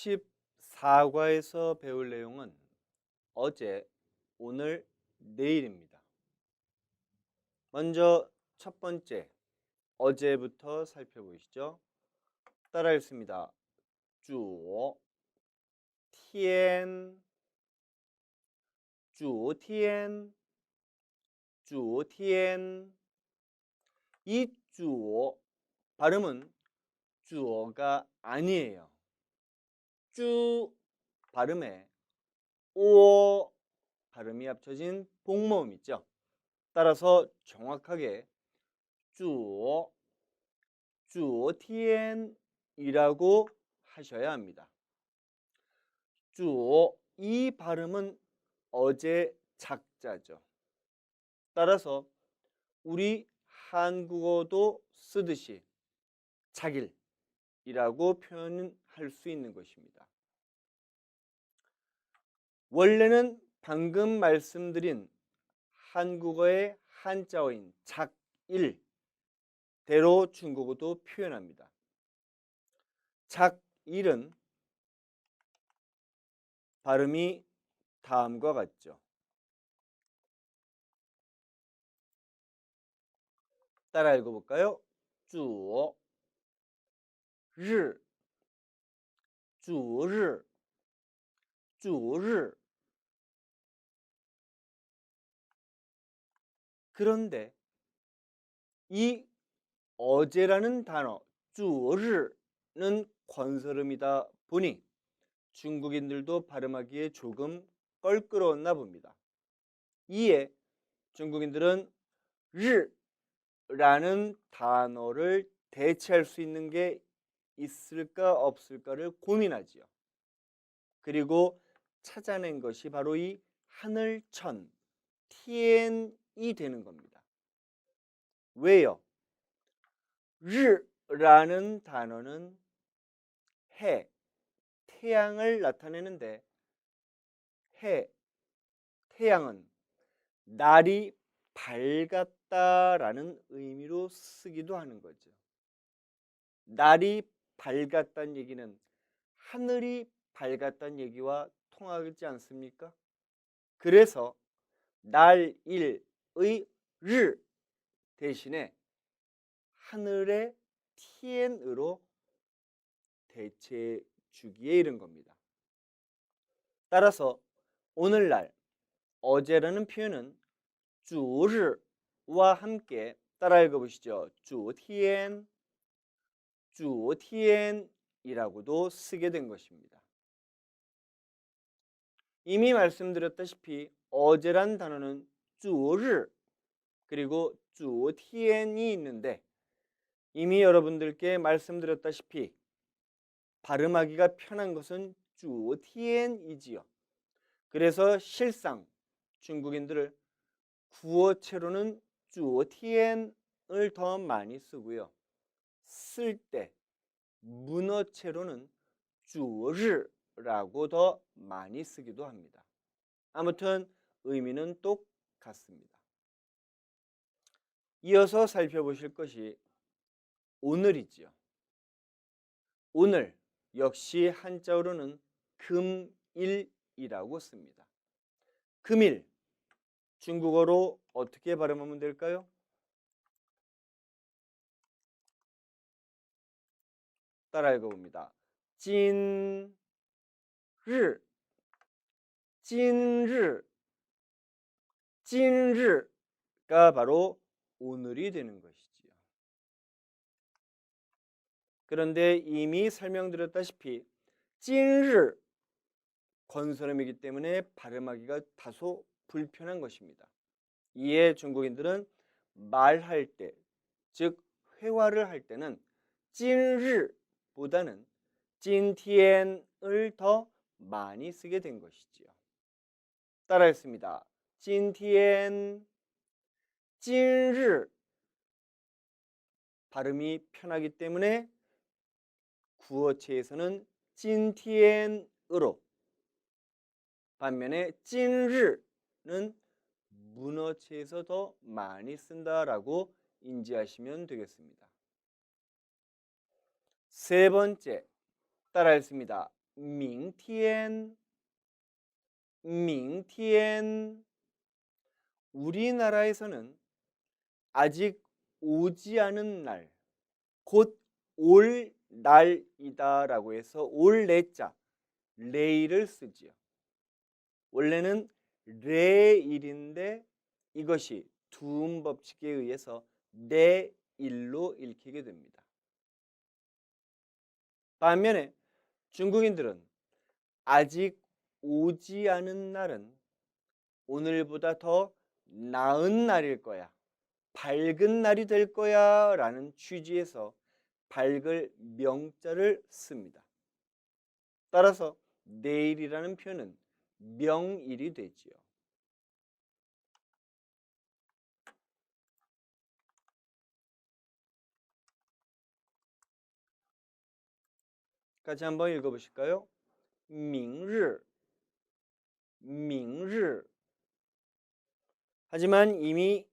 14과에서 배울 내용은 어제, 오늘, 내일입니다. 먼저 첫 번째, 어제부터 살펴보시죠. 따라하겠습니다. 昨天, 昨天, 이 昨 발음은 昨가 아니에요. 쭈 발음에 오 발음이 합쳐진 복모음 있죠. 따라서 정확하게 昨天이라고 하셔야 합니다. 昨 이 발음은 어제 작자죠. 따라서 우리 한국어도 쓰듯이 작일이라고 표현할 수 있는 것입니다. 원래는 방금 말씀드린 한국어의 한자어인 작일 대로 중국어도 표현합니다. 작일은 발음이 다음과 같죠. 따라 읽어볼까요? 昨日, 昨日, 昨日. 그런데 이 어제라는 단어 昨日는 권설음이다 보니 중국인들도 발음하기에 조금 껄끄러웠나 봅니다. 이에 중국인들은 라는 단어를 대체할 수 있는 게 있을까 없을까를 고민하지요. 그리고 찾아낸 것이 바로 이 하늘천, 티엔이 되는 겁니다. 왜요? 라는 단어는 해, 태양을 나타내는데 태양은 날이 밝았다라는 의미로 쓰기도 하는 거죠. 날이 밝았다는 얘기는 하늘이 밝았다는 얘기와 통하지 않습니까? 그래서 날일의 르 대신에 하늘의 티엔으로 대체해 주기에 이른 겁니다. 따라서 오늘날 어제라는 표현은 昨日와 함께 따라 읽어보시죠. 昨天, 昨天이라고도 쓰게 된 것입니다. 이미 말씀드렸다시피 어제란 단어는 昨日 그리고 昨天이 있는데 이미 여러분들께 말씀드렸다시피 발음하기가 편한 것은 昨天이지요. 그래서 실상 중국인들을 구어체로는 昨天을 더 많이 쓰고요. 쓸 때 문어체로는 昨日라고 더 많이 쓰기도 합니다. 아무튼 의미는 똑같습니다. 이어서 살펴보실 것이 오늘이지요. 오늘 역시 한자어로는 금일이라고 씁니다. 금일 중국어로 어떻게 발음하면 될까요? 따라 읽어봅니다. 今日, 今日, 今日가 바로 오늘이 되는 것이지요. 그런데 이미 설명드렸다시피 今日 권설음이기 때문에 발음하기가 다소 불편한 것입니다. 이에 중국인들은 말할 때, 즉 회화를 할 때는 今日보다는 今天을 더 많이 쓰게 된 것이지요. 따라했습니다. 今天, 今日 발음이 편하기 때문에 구어체에서는 今天으로 반면에 今日는 문어체에서 더 많이 쓴다라고 인지하시면 되겠습니다. 세 번째 따라했습니다. 明天 明天 우리나라에서는 아직 오지 않은 날, 곧 올 날이다라고 해서 올 내자, 레일을 쓰지요. 원래는 레일인데 이것이 두음 법칙에 의해서 내일로 읽히게 됩니다. 반면에 중국인들은 아직 오지 않은 날은 오늘보다 더 나은 날일 거야, 밝은 날이 될 거야 라는 취지에서 밝을 명자를 씁니다. 따라서 내일이라는 표현은 명일이 되지요. 같이 한번 읽어보실까요? 明日 明日 하지만 이미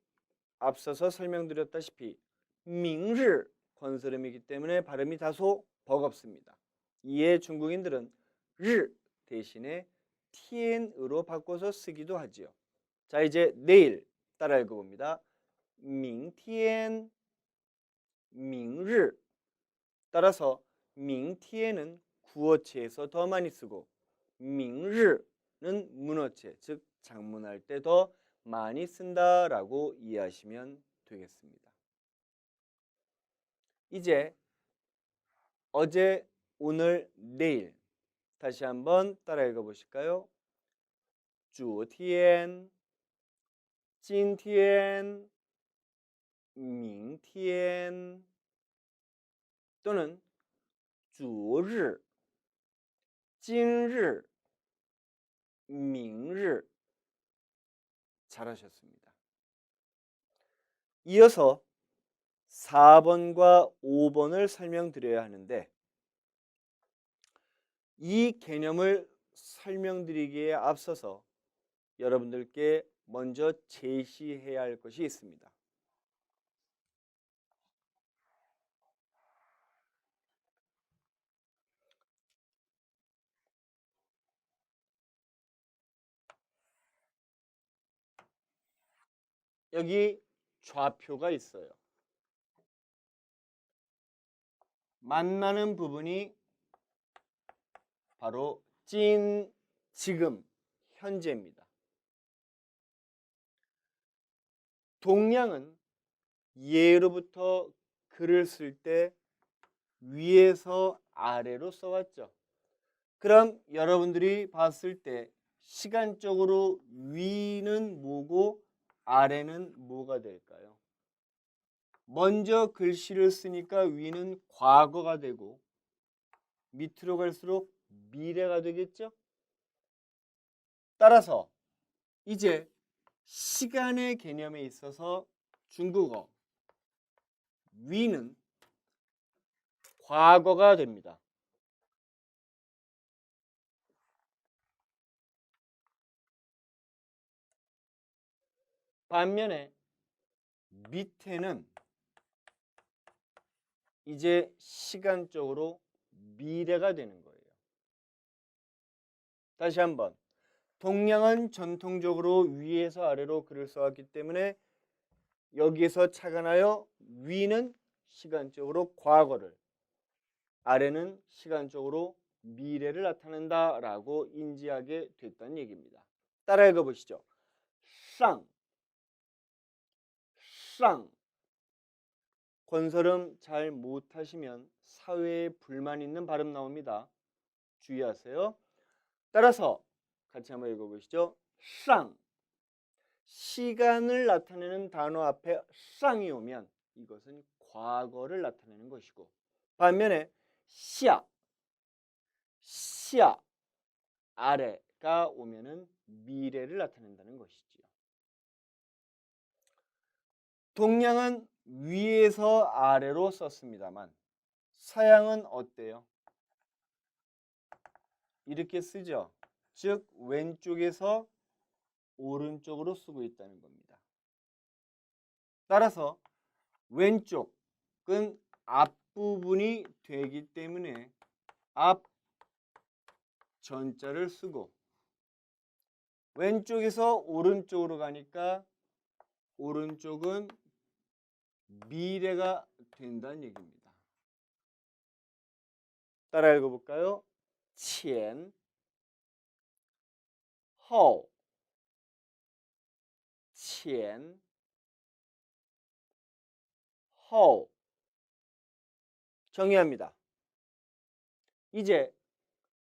앞서서 설명드렸다시피 明日 건설음이기 때문에 발음이 다소 버겁습니다. 이에 중국인들은 日 대신에 tian으로 바꿔서 쓰기도 하지요. 자, 이제 내일 따라 읽어봅니다. 明天 明日 따라서 明天은 구어체에서 더 많이 쓰고 明日는 문어체, 즉 장문할 때 더 많이 쓴다라고 이해하시면 되겠습니다. 이제 어제, 오늘, 내일 다시 한번 따라 읽어보실까요? 昨天今天明天 또는 昨日今日明日 잘하셨습니다. 이어서 4번과 5번을 설명드려야 하는데 이 개념을 설명드리기에 앞서서 여러분들께 먼저 제시해야 할 것이 있습니다. 여기 좌표가 있어요. 만나는 부분이 바로 지금, 현재입니다. 동양은 예로부터 글을 쓸 때 위에서 아래로 써왔죠. 그럼 여러분들이 봤을 때 시간적으로 위는 뭐고 아래는 뭐가 될까요? 먼저 글씨를 쓰니까 위는 과거가 되고 밑으로 갈수록 미래가 되겠죠? 따라서 이제 시간의 개념에 있어서 중국어 위는 과거가 됩니다. 반면에 밑에는 이제 시간적으로 미래가 되는 거예요. 다시 한번. 동양은 전통적으로 위에서 아래로 글을 써왔기 때문에 여기에서 착안하여 위는 시간적으로 과거를, 아래는 시간적으로 미래를 나타낸다라고 인지하게 됐다는 얘기입니다. 따라 읽어보시죠. 쌍, 쌍. 건설음 잘 못하시면 사회에 불만 있는 발음 나옵니다. 주의하세요. 따라서 같이 한번 읽어보시죠. 쌍. 시간을 나타내는 단어 앞에 쌍이 오면 이것은 과거를 나타내는 것이고, 반면에 시아, 시아 아래가 오면은 미래를 나타낸다는 것이지요. 동양은 위에서 아래로 썼습니다만 서양은 어때요? 이렇게 쓰죠. 즉 왼쪽에서 오른쪽으로 쓰고 있다는 겁니다. 따라서 왼쪽은 앞부분이 되기 때문에 앞 전자를 쓰고 왼쪽에서 오른쪽으로 가니까 오른쪽은 미래가 된다는 얘기입니다. 따라 읽어볼까요? 前, 后, 前, 后. 정의합니다. 이제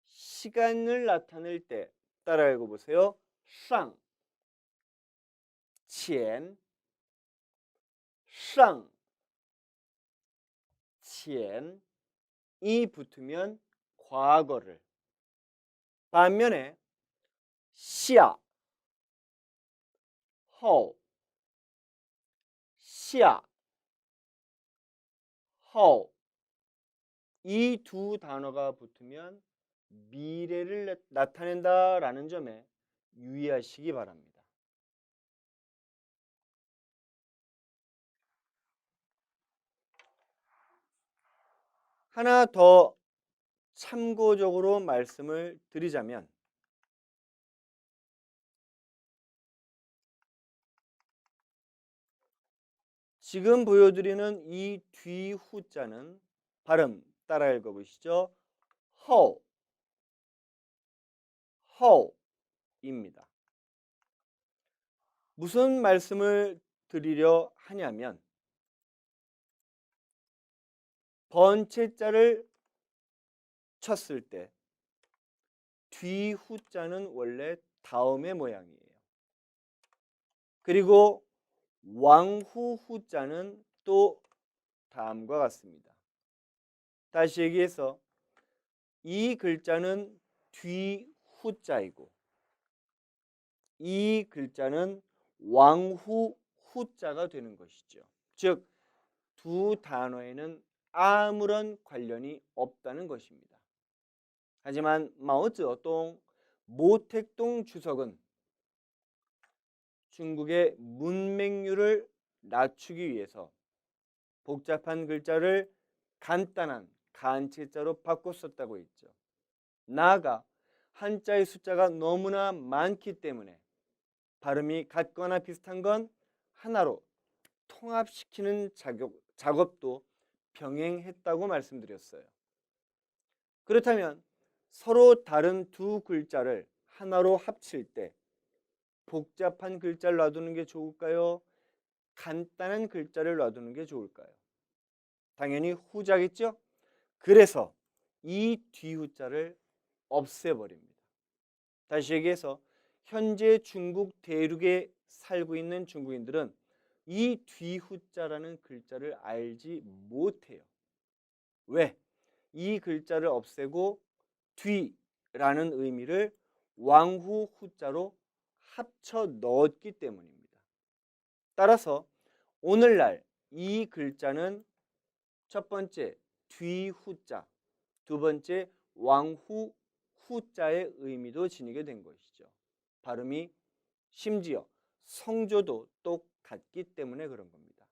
시간을 나타낼 때 따라 읽어보세요. 上, 前, 上, 前. 이 붙으면 과거를. 반면에 下, 后, 下, 后. 이 두 단어가 붙으면 미래를 나타낸다라는 점에 유의하시기 바랍니다. 하나 더 참고적으로 말씀을 드리자면 지금 보여드리는 이 뒤후자는 발음 따라 읽어보시죠. 허, 허입니다. 무슨 말씀을 드리려 하냐면 번체자를 쳤을 때 뒤후자는 원래 다음의 모양이에요. 그리고 왕후후자는 또 다음과 같습니다. 다시 얘기해서 이 글자는 뒤후자이고 이 글자는 왕후후자가 되는 것이죠. 즉, 두 단어에는 아무런 관련이 없다는 것입니다. 하지만 마오쩌둥, 모택동 주석은 중국의 문맹률을 낮추기 위해서 복잡한 글자를 간단한 간체자로 바꿔 썼다고 했죠. 나아가 한자의 숫자가 너무나 많기 때문에 발음이 같거나 비슷한 건 하나로 통합시키는 작업도 병행했다고 말씀드렸어요. 그렇다면 서로 다른 두 글자를 하나로 합칠 때 복잡한 글자를 놔두는 게 좋을까요? 간단한 글자를 놔두는 게 좋을까요? 당연히 후자겠죠? 그래서 이 뒤후자를 없애버립니다. 다시 얘기해서 현재 중국 대륙에 살고 있는 중국인들은 이 뒤후자라는 글자를 알지 못해요. 왜? 이 글자를 없애고 뒤라는 의미를 왕후 후자로 합쳐 넣었기 때문입니다. 따라서 오늘날 이 글자는 첫 번째 뒤후자, 두 번째 왕후 후자의 의미도 지니게 된 것이죠. 발음이 심지어 성조도 똑같기 때문에 그런 겁니다.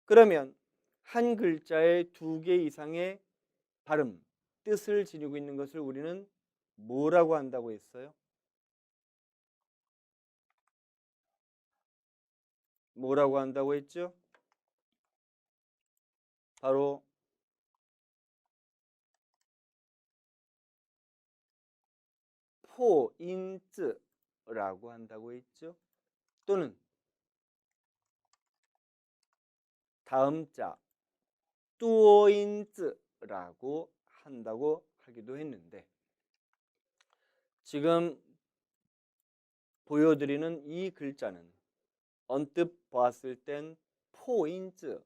그러면 한 글자에 두 개 이상의 발음, 뜻을 지니고 있는 것을 우리는 뭐라고 한다고 했어요? 뭐라고 한다고 했죠? 바로 포인즈라고 한다고 했죠. 또는 다음 자 뚜어인즈라고 한다고 하기도 했는데 지금 보여드리는 이 글자는 언뜻 보았을 땐 포인즈,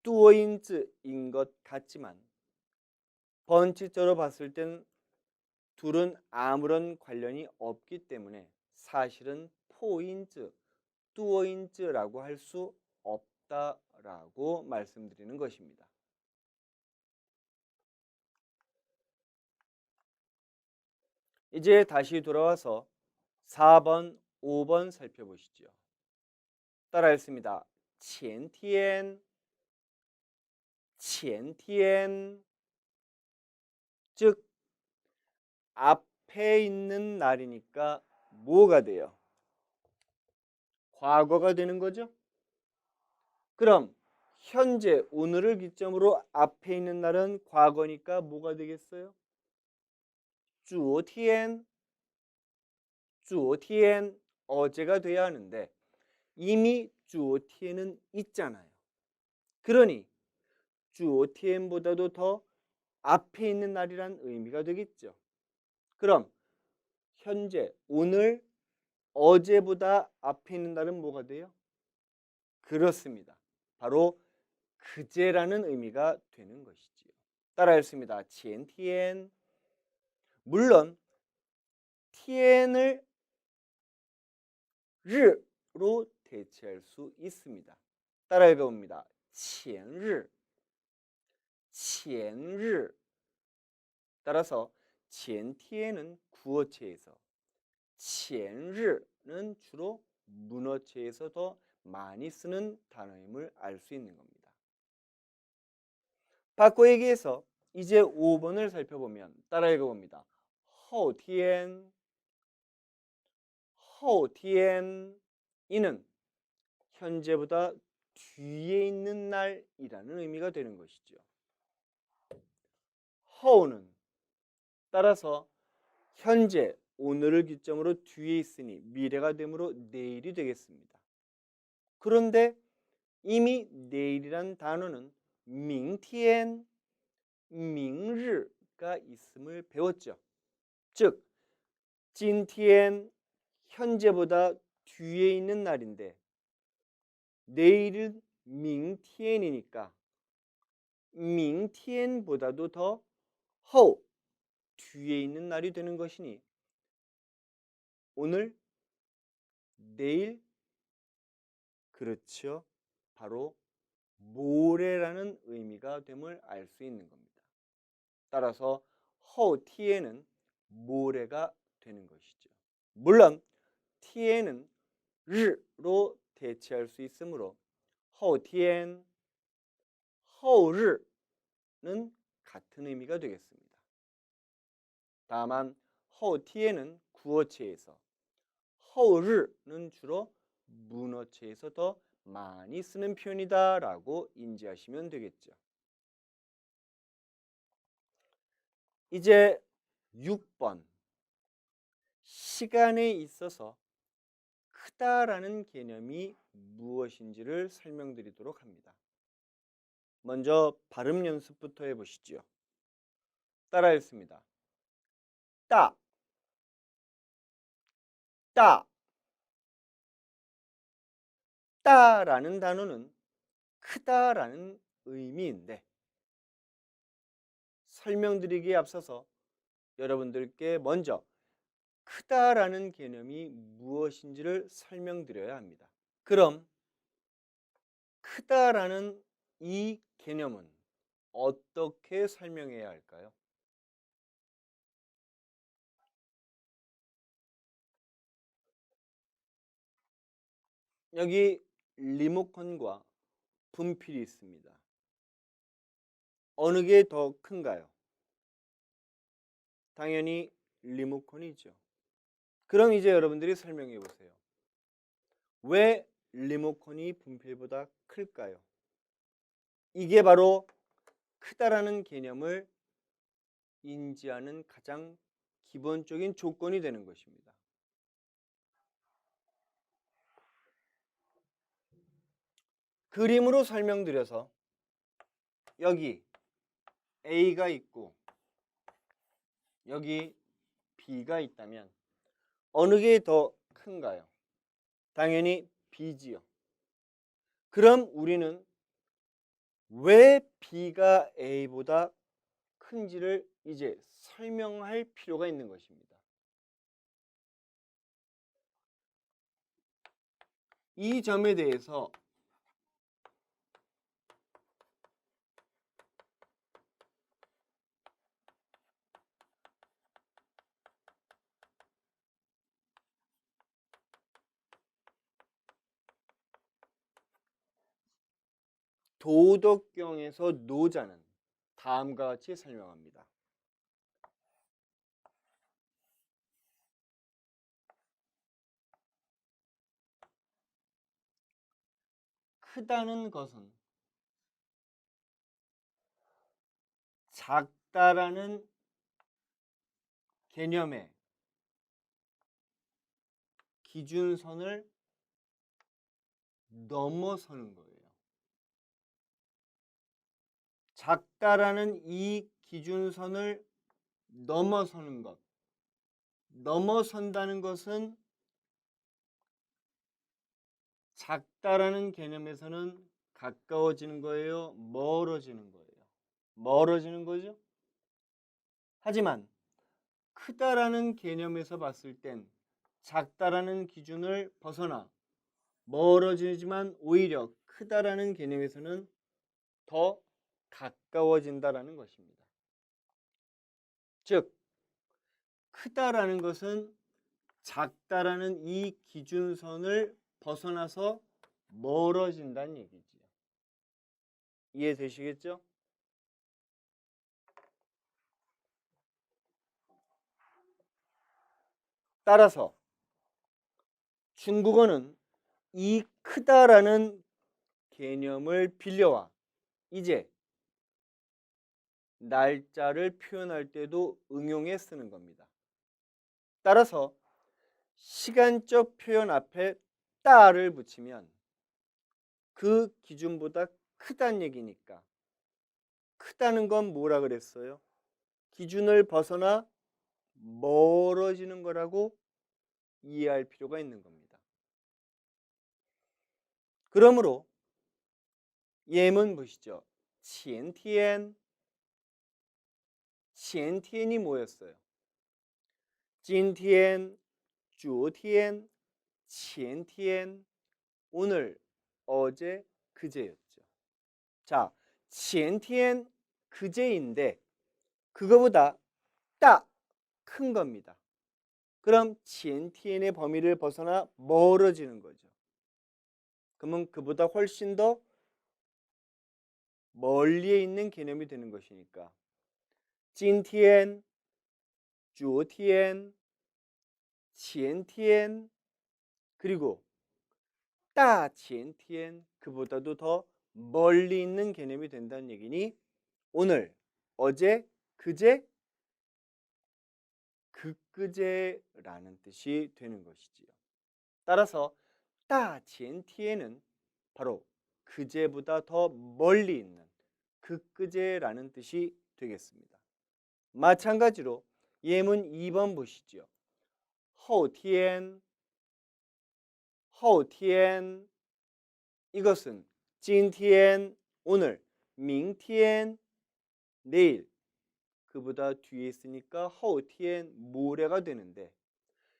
뚜어인즈인 것 같지만 번치자로 봤을 땐 둘은 아무런 관련이 없기 때문에 사실은 포인즈, 뚜어인즈라고 할 수 없다라고 말씀드리는 것입니다. 이제 다시 돌아와서 4번, 5번 살펴보시죠. 따라 했습니다. 前天, 前天, 즉 앞에 있는 날이니까 뭐가 돼요? 과거가 되는 거죠. 그럼 현재 오늘을 기점으로 앞에 있는 날은 과거니까 뭐가 되겠어요? 昨天 昨天 어제가 돼야 하는데 이미 昨天은 있잖아요. 그러니 昨天보다도 더 앞에 있는 날이란 의미가 되겠죠. 그럼 현재 오늘 어제보다 앞에 있는 날은 뭐가 돼요? 그렇습니다. 바로 그제라는 의미가 되는 것이지요. 따라했습니다. 前天 물론 tien을 르로 대체할 수 있습니다. 따라 읽어봅니다. 前日 前日 따라서 前天은 구어체에서 前日는 주로 문어체에서 더 많이 쓰는 단어임을 알 수 있는 겁니다. 바꿔 얘기해서 이제 5번을 살펴보면 따라 읽어봅니다. 后天 后天 이는 현재보다 뒤에 있는 날이라는 의미가 되는 것이죠. 后는 따라서 현재 오늘을 기점으로 뒤에 있으니 미래가 되므로 내일이 되겠습니다. 그런데 이미 내일이란 단어는 明天 明日가 있음을 배웠죠. 즉 今天 현재보다 뒤에 있는 날인데 내일은 明天이니까 明天보다도 더后뒤에 있는 날이 되는 것이니 오늘 내일 그렇죠. 바로 모레라는 의미가 됨을 알 수 있는 겁니다. 따라서 后天은 모레가 되는 것이죠. 물론 tien은 르로 대체할 수 있으므로 后天, 后日는 같은 의미가 되겠습니다. 다만 后天은 구어체에서 后日는 주로 문어체에서 더 많이 쓰는 표현이다 라고 인지하시면 되겠죠. 이제 6번 시간에 있어서 크다라는 개념이 무엇인지를 설명드리도록 합니다. 먼저 발음 연습부터 해보시죠. 따라 읽습니다. 따, 따, 따라는 단어는 크다라는 의미인데 설명드리기에 앞서서 여러분들께 먼저 크다라는 개념이 무엇인지를 설명드려야 합니다. 그럼 크다라는 이 개념은 어떻게 설명해야 할까요? 여기 리모컨과 분필이 있습니다. 어느 게 더 큰가요? 당연히 리모컨이죠. 그럼 이제 여러분들이 설명해 보세요. 왜 리모컨이 분필보다 클까요? 이게 바로 크다라는 개념을 인지하는 가장 기본적인 조건이 되는 것입니다. 그림으로 설명드려서 여기 A가 있고 여기 B가 있다면 어느 게 더 큰가요? 당연히 B지요. 그럼 우리는 왜 B가 A보다 큰지를 이제 설명할 필요가 있는 것입니다. 이 점에 대해서 도덕경에서 노자는 다음과 같이 설명합니다. 크다는 것은 작다라는 개념의 기준선을 넘어서는 거예요. 작다라는 이 기준선을 넘어서는 것. 넘어선다는 것은 작다라는 개념에서는 가까워지는 거예요? 멀어지는 거예요? 멀어지는 거죠? 하지만 크다라는 개념에서 봤을 땐 작다라는 기준을 벗어나 멀어지지만 오히려 크다라는 개념에서는 더 가까워진다라는 것입니다. 즉, 크다라는 것은 작다라는 이 기준선을 벗어나서 멀어진다는 얘기지요. 이해되시겠죠? 따라서 중국어는 이 크다라는 개념을 빌려와 이제 날짜를 표현할 때도 응용해 쓰는 겁니다. 따라서 시간적 표현 앞에 따를 붙이면 그 기준보다 크다는 얘기니까 크다는 건 뭐라 그랬어요? 기준을 벗어나 멀어지는 거라고 이해할 필요가 있는 겁니다. 그러므로 예문 보시죠. 前天, 前天이 뭐였어요? 今天, 昨天, 前天, 오늘, 어제, 그제였죠. 자, 前天, 그제인데 그거보다 딱 큰 겁니다. 그럼 前天의 범위를 벗어나 멀어지는 거죠. 그러면 그보다 훨씬 더 멀리에 있는 개념이 되는 것이니까 今天, 昨天, 前天, 그리고 大前天, 그보다도 더 멀리 있는 개념이 된다는 얘기니 오늘, 어제, 그제, 그끄제라는 뜻이 되는 것이지요. 따라서 大前天은 바로 그제보다 더 멀리 있는 그끄제라는 뜻이 되겠습니다. 마찬가지로 예문 2번 보시죠. 后天, 后天, 이것은 今天, 오늘, 明天, 내일, 그보다 뒤에 있으니까 后天, 모레가 되는데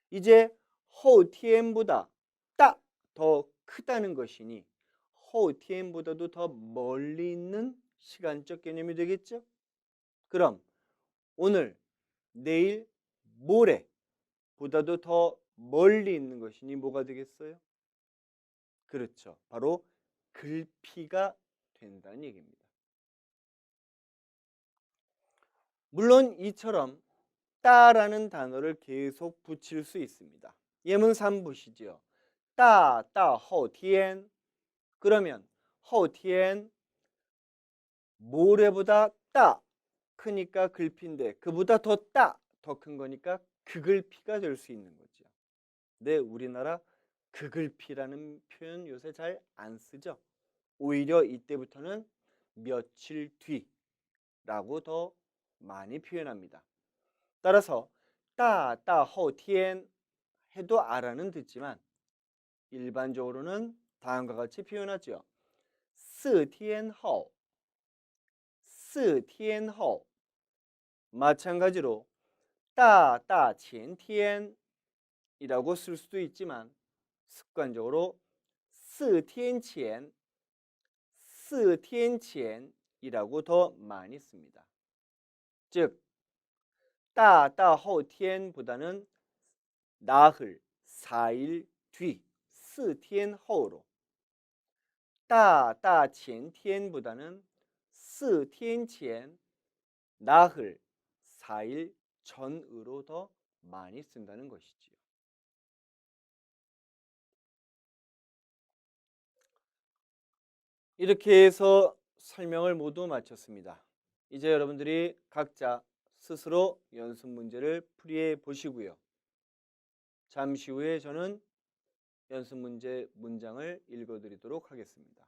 이제 后天보다 딱 더 크다는 것이니 后天보다도 더 멀리 있는 시간적 개념이 되겠죠? 그럼 오늘, 내일, 모레 보다도 더 멀리 있는 것이니 뭐가 되겠어요? 그렇죠. 바로 글피가 된다는 얘기입니다. 물론 이처럼 따라는 단어를 계속 붙일 수 있습니다. 예문 3 보시죠. 따, 따, 后天. 그러면 后天 모레보다 따 크니까 글피인데 그보다 더 따 더 큰 거니까 그글피가 될 수 있는 거죠. 네, 우리나라 그글피라는 표현 요새 잘 안 쓰죠. 오히려 이때부터는 며칠 뒤라고 더 많이 표현합니다. 따라서 따, 따, 后天 해도 알아는 듣지만 일반적으로는 다음과 같이 표현하죠. 四天后, 四天后. 마찬가지로 大大前天 이라고 쓸 수도 있지만 습관적으로 四天前, 四天前 이라고 더 많이 씁니다. 즉, 大大后天보다는 나흘, 4일 뒤, 四天后로 大大前天보다는 四天前, 나흘, 4일 전으로 더 많이 쓴다는 것이지요. 이렇게 해서 설명을 모두 마쳤습니다. 이제 여러분들이 각자 스스로 연습 문제를 풀이해 보시고요. 잠시 후에 저는 연습 문제 문장을 읽어드리도록 하겠습니다.